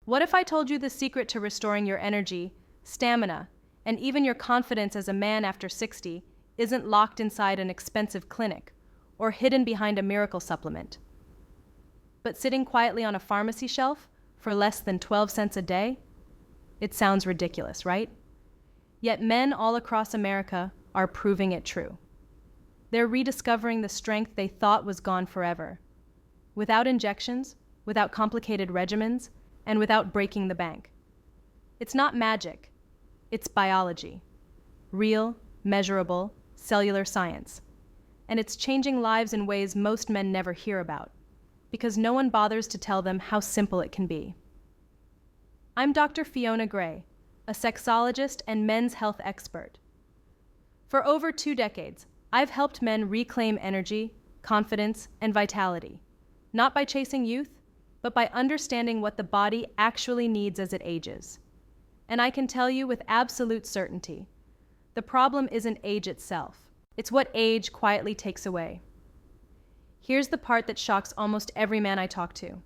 What if I told you the secret to restoring your energy, stamina, and even your confidence as a man after 60 isn't locked inside an expensive clinic or hidden behind a miracle supplement, but sitting quietly on a pharmacy shelf for less than 12 cents a day? It sounds ridiculous, right? Yet men all across America are proving it true. They're rediscovering the strength they thought was gone forever, without injections, without complicated regimens, and without breaking the bank. It's not magic, it's biology. Real, measurable, cellular science. And it's changing lives in ways most men never hear about, because no one bothers to tell them how simple it can be. I'm Dr. Fiona Grey, a sexologist and men's health expert. For over 2 decades, I've helped men reclaim energy, confidence, and vitality, not by chasing youth, but by understanding what the body actually needs as it ages. And I can tell you with absolute certainty, the problem isn't age itself, it's what age quietly takes away. Here's the part that shocks almost every man I talk to.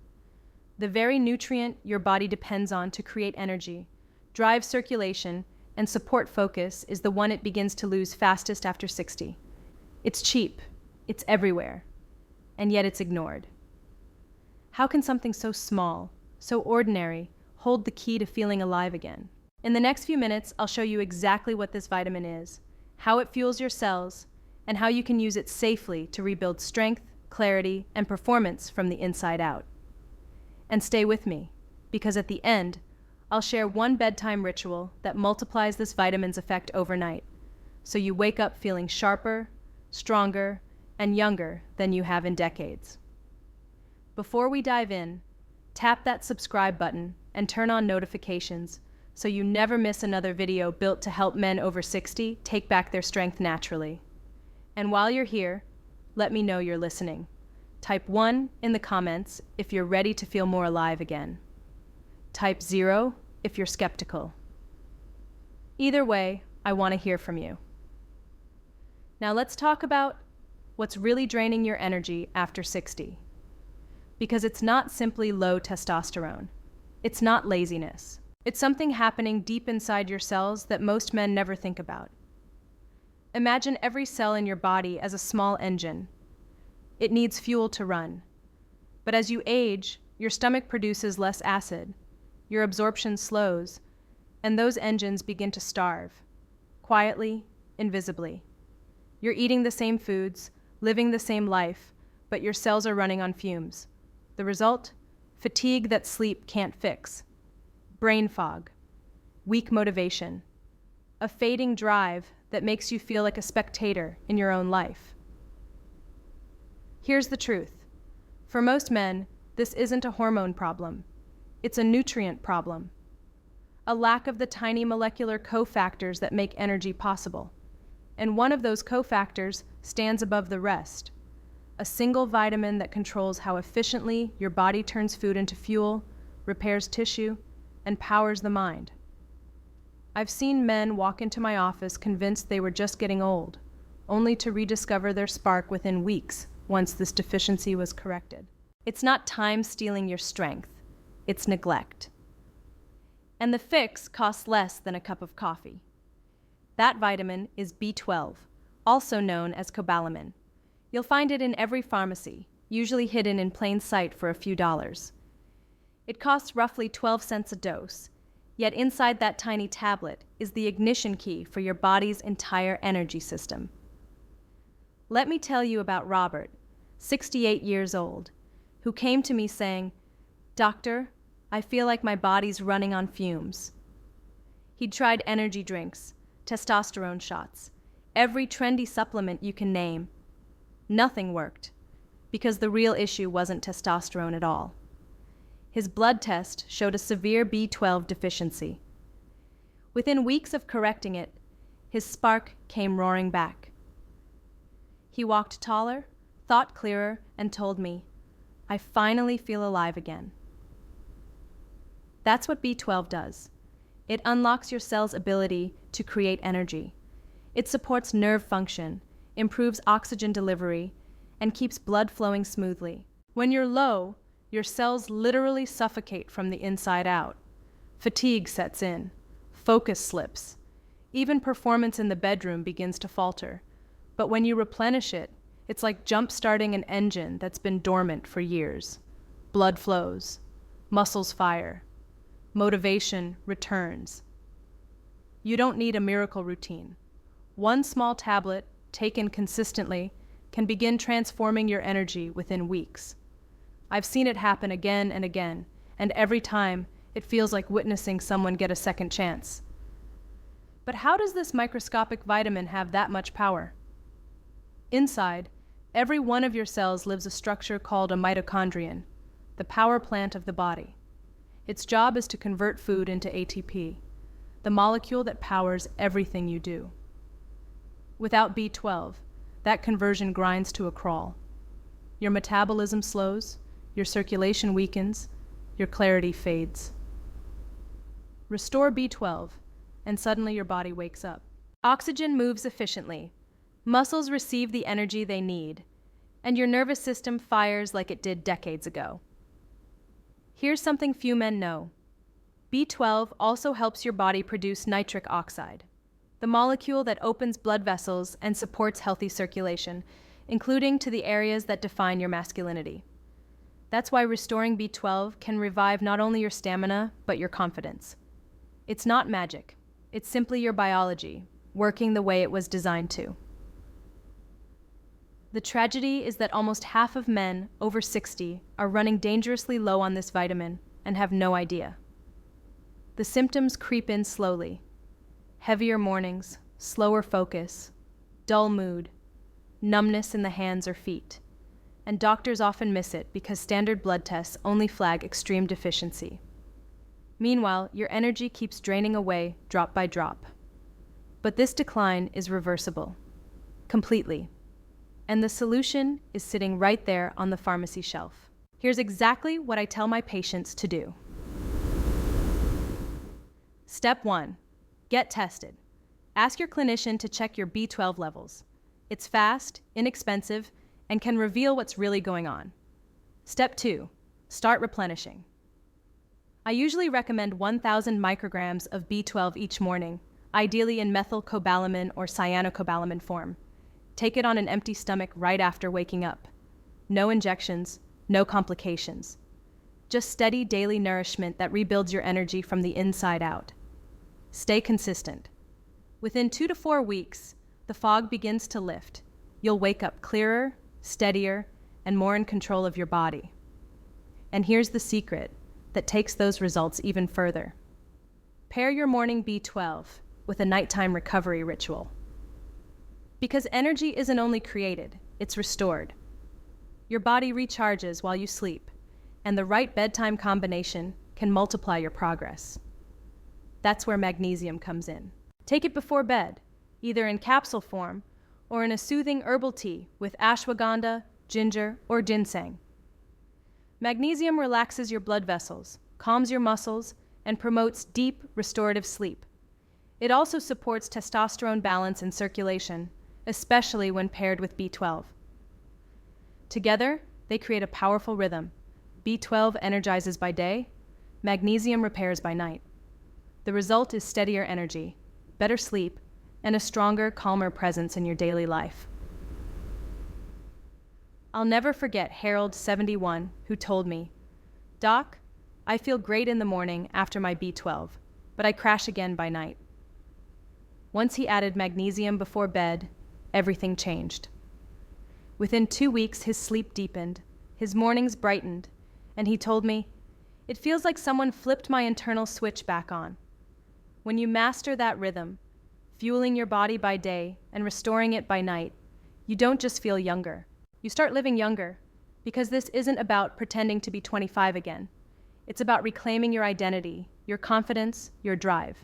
The very nutrient your body depends on to create energy, drive circulation, and support focus is the one it begins to lose fastest after 60. It's cheap, it's everywhere, and yet it's ignored. How can something so small, so ordinary, hold the key to feeling alive again? In the next few minutes, I'll show you exactly what this vitamin is, how it fuels your cells, and how you can use it safely to rebuild strength, clarity, and performance from the inside out. And stay with me, because at the end, I'll share one bedtime ritual that multiplies this vitamin's effect overnight, so you wake up feeling sharper, stronger, and younger than you have in decades. Before we dive in, tap that subscribe button and turn on notifications so you never miss another video built to help men over 60 take back their strength naturally. And while you're here, let me know you're listening. Type 1 in the comments if you're ready to feel more alive again. Type 0 if you're skeptical. Either way, I want to hear from you. Now let's talk about what's really draining your energy after 60. Because it's not simply low testosterone. It's not laziness. It's something happening deep inside your cells that most men never think about. Imagine every cell in your body as a small engine. It needs fuel to run. But as you age, your stomach produces less acid, your absorption slows, and those engines begin to starve, quietly, invisibly. You're eating the same foods, living the same life, but your cells are running on fumes. The result? Fatigue that sleep can't fix. Brain fog. Weak motivation. A fading drive that makes you feel like a spectator in your own life. Here's the truth. For most men, this isn't a hormone problem. It's a nutrient problem. A lack of the tiny molecular cofactors that make energy possible. And one of those cofactors stands above the rest. A single vitamin that controls how efficiently your body turns food into fuel, repairs tissue, and powers the mind. I've seen men walk into my office convinced they were just getting old, only to rediscover their spark within weeks once this deficiency was corrected. It's not time stealing your strength, it's neglect. And the fix costs less than a cup of coffee. That vitamin is B12, also known as cobalamin. You'll find it in every pharmacy, usually hidden in plain sight for a few dollars. It costs roughly 12 cents a dose, yet inside that tiny tablet is the ignition key for your body's entire energy system. Let me tell you about Robert, 68 years old, who came to me saying, "Doctor, I feel like my body's running on fumes." He'd tried energy drinks, testosterone shots, every trendy supplement you can name. Nothing worked, because the real issue wasn't testosterone at all. His blood test showed a severe B12 deficiency. Within weeks of correcting it, his spark came roaring back. He walked taller, thought clearer, and told me, "I finally feel alive again." That's what B12 does. It unlocks your cell's ability to create energy. It supports nerve function, improves oxygen delivery, and keeps blood flowing smoothly. When you're low, Your cells literally suffocate from the inside out. Fatigue sets in. Focus slips. Even performance in the bedroom begins to falter. But when you replenish it, it's like jump-starting an engine that's been dormant for years. Blood flows. Muscles fire. Motivation returns. You don't need a miracle routine. One small tablet, taken consistently, can begin transforming your energy within weeks. I've seen it happen again and again, and every time it feels like witnessing someone get a second chance. But how does this microscopic vitamin have that much power? Inside, every one of your cells lives a structure called a mitochondrion, the power plant of the body. Its job is to convert food into ATP, the molecule that powers everything you do. Without B12, that conversion grinds to a crawl. Your metabolism slows, your circulation weakens, your clarity fades. Restore B12, and suddenly your body wakes up. Oxygen moves efficiently, muscles receive the energy they need, and your nervous system fires like it did decades ago. Here's something few men know. B12 also helps your body produce nitric oxide, the molecule that opens blood vessels and supports healthy circulation, including to the areas that define your masculinity. That's why restoring B12 can revive not only your stamina, but your confidence. It's not magic. It's simply your biology, working the way it was designed to. The tragedy is that almost half of men over 60 are running dangerously low on this vitamin and have no idea. The symptoms creep in slowly. Heavier mornings, slower focus, dull mood, numbness in the hands or feet. And doctors often miss it because standard blood tests only flag extreme deficiency. Meanwhile, your energy keeps draining away drop by drop. But this decline is reversible. Completely. And the solution is sitting right there on the pharmacy shelf. Here's exactly what I tell my patients to do. Step 1. Get tested. Ask your clinician to check your B12 levels. It's fast, inexpensive, and can reveal what's really going on. Step 2. Start replenishing. I usually recommend 1,000 micrograms of B12 each morning, ideally in methylcobalamin or cyanocobalamin form. Take it on an empty stomach right after waking up. No injections, no complications. Just steady daily nourishment that rebuilds your energy from the inside out. Stay consistent. Within 2 to 4 weeks, the fog begins to lift. You'll wake up clearer, steadier, and more in control of your body. And here's the secret that takes those results even further. Pair your morning B12 with a nighttime recovery ritual. Because energy isn't only created, it's restored. Your body recharges while you sleep, and the right bedtime combination can multiply your progress. That's where magnesium comes in. Take it before bed, either in capsule form or in a soothing herbal tea with ashwagandha, ginger, or ginseng. Magnesium relaxes your blood vessels, calms your muscles, and promotes deep, restorative sleep. It also supports testosterone balance and circulation, especially when paired with B12. Together, they create a powerful rhythm. B12 energizes by day, magnesium repairs by night. The result is steadier energy, better sleep, and a stronger, calmer presence in your daily life. I'll never forget Harold, 71, who told me, "Doc, I feel great in the morning after my B12, but I crash again by night." Once he added magnesium before bed, everything changed. Within 2 weeks, his sleep deepened, his mornings brightened, and he told me, "It feels like someone flipped my internal switch back on." When you master that rhythm, fueling your body by day and restoring it by night, you don't just feel younger. You start living younger, because this isn't about pretending to be 25 again. It's about reclaiming your identity, your confidence, your drive.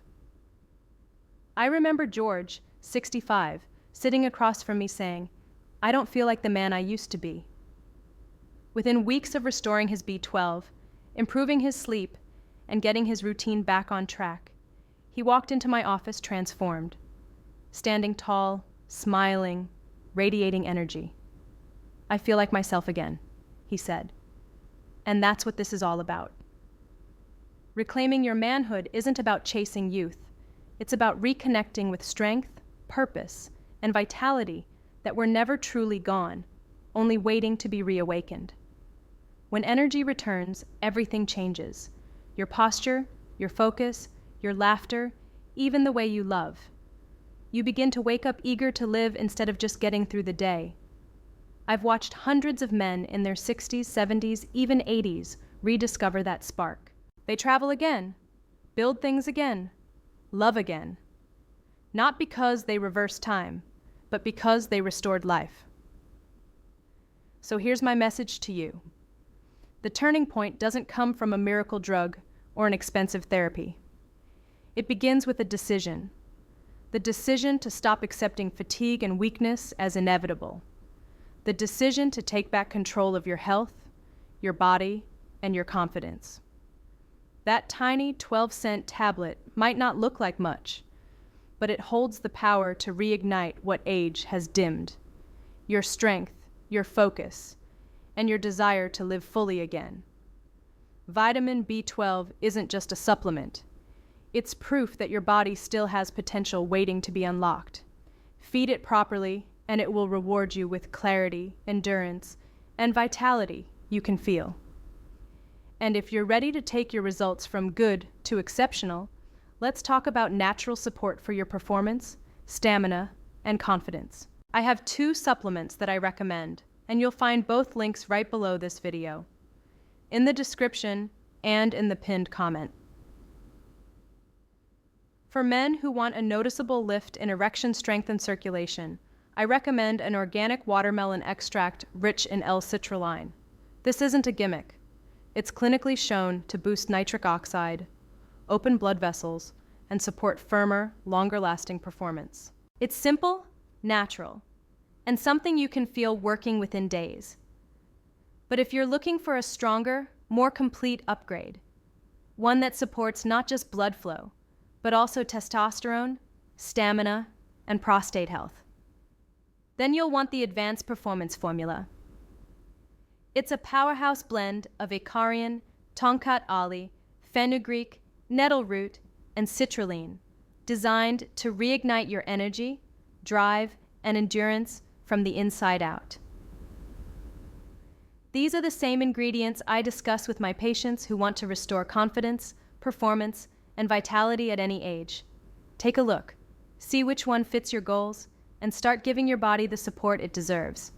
I remember George, 65, sitting across from me saying, "I don't feel like the man I used to be." Within weeks of restoring his B12, improving his sleep, and getting his routine back on track, he walked into my office transformed, standing tall, smiling, radiating energy. "I feel like myself again," he said. And that's what this is all about. Reclaiming your manhood isn't about chasing youth. It's about reconnecting with strength, purpose, and vitality that were never truly gone, only waiting to be reawakened. When energy returns, everything changes. Your posture, your focus, your laughter, even the way you love. You begin to wake up eager to live instead of just getting through the day. I've watched hundreds of men in their 60s, 70s, even 80s rediscover that spark. They travel again, build things again, love again. Not because they reversed time, but because they restored life. So here's my message to you. The turning point doesn't come from a miracle drug or an expensive therapy. It begins with a decision. The decision to stop accepting fatigue and weakness as inevitable. The decision to take back control of your health, your body, and your confidence. That tiny 12-cent tablet might not look like much, but it holds the power to reignite what age has dimmed. Your strength, your focus, and your desire to live fully again. Vitamin B12 isn't just a supplement. It's proof that your body still has potential waiting to be unlocked. Feed it properly, and it will reward you with clarity, endurance, and vitality you can feel. And if you're ready to take your results from good to exceptional, let's talk about natural support for your performance, stamina, and confidence. I have 2 supplements that I recommend, and you'll find both links right below this video, in the description and in the pinned comment. For men who want a noticeable lift in erection strength and circulation, I recommend an organic watermelon extract rich in L-Citrulline. This isn't a gimmick. It's clinically shown to boost nitric oxide, open blood vessels, and support firmer, longer-lasting performance. It's simple, natural, and something you can feel working within days. But if you're looking for a stronger, more complete upgrade, one that supports not just blood flow, but also testosterone, stamina, and prostate health, then you'll want the Advanced Performance Formula. It's a powerhouse blend of icariin, tongkat ali, fenugreek, nettle root, and citrulline, designed to reignite your energy, drive, and endurance from the inside out. These are the same ingredients I discuss with my patients who want to restore confidence, performance, and vitality at any age. Take a look, see which one fits your goals, and start giving your body the support it deserves.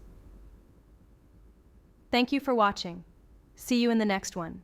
Thank you for watching. See you in the next one.